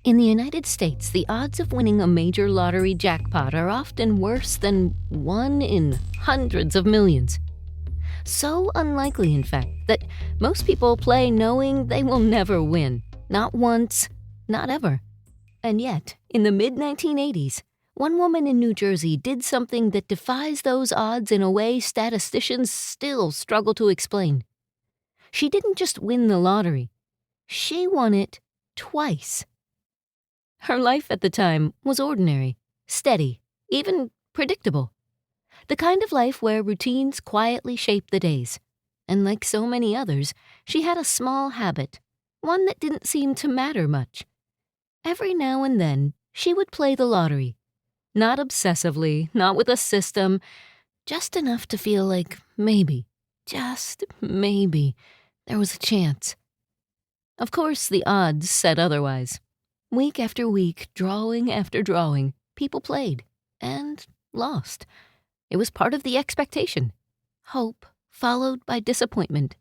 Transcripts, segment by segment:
In the United States, the odds of winning a major lottery jackpot are often worse than 1 in hundreds of millions. So unlikely, in fact, that most people play knowing they will never win. Not once, not ever. And yet, in the mid-1980s, one woman in New Jersey did something that defies those odds in a way statisticians still struggle to explain. She didn't just win the lottery. She won it twice. Her life at the time was ordinary, steady, even predictable. The kind of life where routines quietly shape the days. And like so many others, she had a small habit, one that didn't seem to matter much. Every now and then, she would play the lottery. Not obsessively, not with a system, just enough to feel like maybe, just maybe, there was a chance. Of course, the odds said otherwise. Week after week, drawing after drawing, people played and lost. It was part of the expectation. Hope followed by disappointment.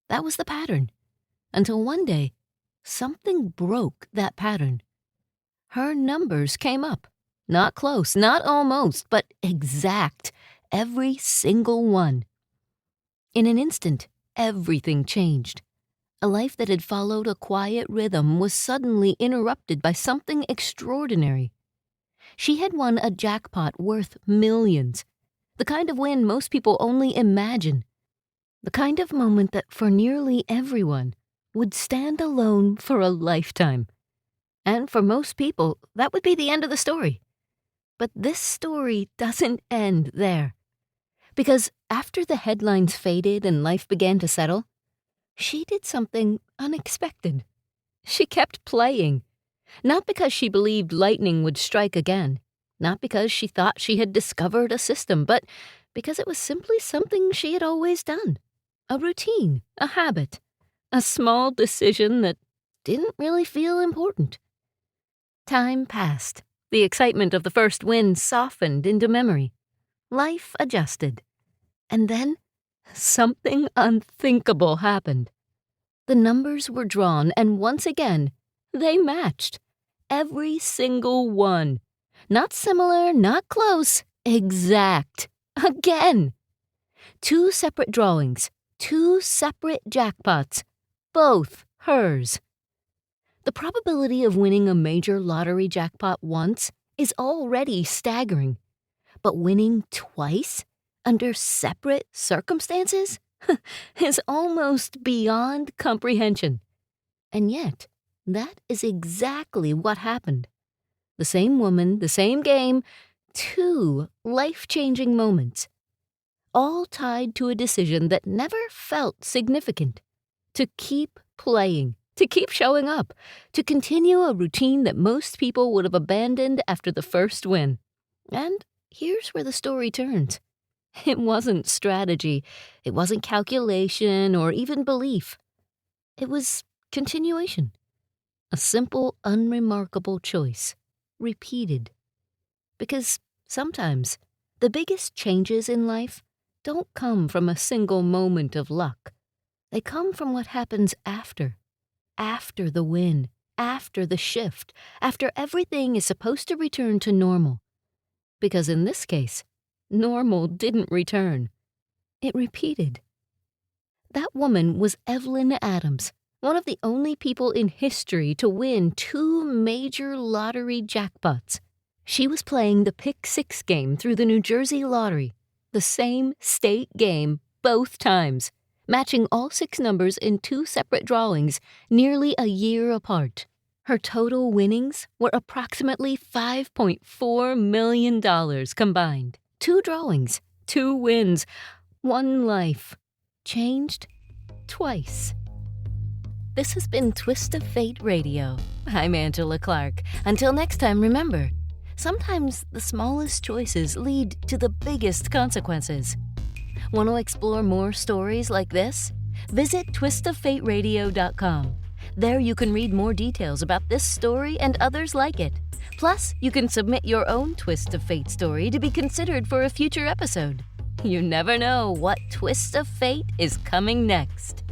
That was the pattern. Until one day, something broke that pattern. Her numbers came up. Not close, not almost, but exact. Every single one. In an instant, everything changed. A life that had followed a quiet rhythm was suddenly interrupted by something extraordinary. She had won a jackpot worth millions, the kind of win most people only imagine, the kind of moment that for nearly everyone would stand alone for a lifetime. And for most people, that would be the end of the story. But this story doesn't end there. Because after the headlines faded and life began to settle, she did something unexpected. She kept playing. Not because she believed lightning would strike again, not because she thought she had discovered a system, but because it was simply something she had always done. A routine, a habit, a small decision that didn't really feel important. Time passed. The excitement of the first win softened into memory. Life adjusted. And then something unthinkable happened. The numbers were drawn, and once again, they matched. Every single one. Not similar, not close, exact. Again. 2 separate drawings, 2 separate jackpots, both hers. The probability of winning a major lottery jackpot once is already staggering. But winning twice? Under separate circumstances, is almost beyond comprehension. And yet, that is exactly what happened. The same woman, the same game, 2 life-changing moments. All tied to a decision that never felt significant. To keep playing, to keep showing up, to continue a routine that most people would have abandoned after the first win. And here's where the story turns. It wasn't strategy, it wasn't calculation or even belief. It was continuation. A simple, unremarkable choice, repeated. Because sometimes the biggest changes in life don't come from a single moment of luck. They come from what happens after the win, after the shift, after everything is supposed to return to normal. Because in this case, normal didn't return. It repeated. That woman was Evelyn Adams, one of the only people in history to win 2 major lottery jackpots. She was playing the Pick 6 game through the New Jersey lottery, the same state game both times, matching all 6 numbers in 2 separate drawings nearly a year apart. Her total winnings were approximately $5.4 million combined. 2 drawings, 2 wins, 1 life. Changed twice. This has been Twist of Fate Radio. I'm Angela Clark. Until next time, remember, sometimes the smallest choices lead to the biggest consequences. Want to explore more stories like this? Visit twistoffateradio.com. There you can read more details about this story and others like it. Plus, you can submit your own Twist of Fate story to be considered for a future episode. You never know what twist of fate is coming next.